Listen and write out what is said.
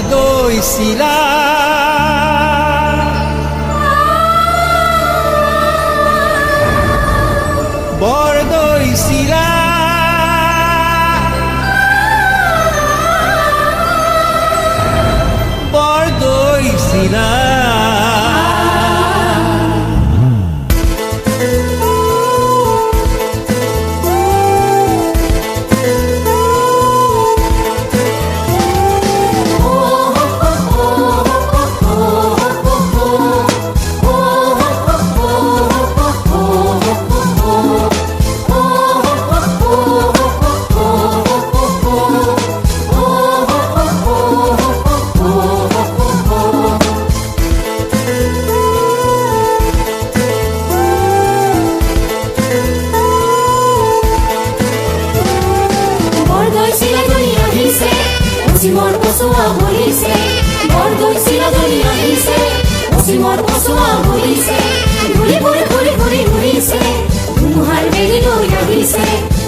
বৰদৈ চিলা বৰদৈ চিলা বৰদৈ চিলা Simor Kosoa Bolise, Bordoi Sila Doli Ahise, Simor Kosoa Bolise, Guri Guri Guri Guri Gurise, Umuhar Beli Doli Ahise.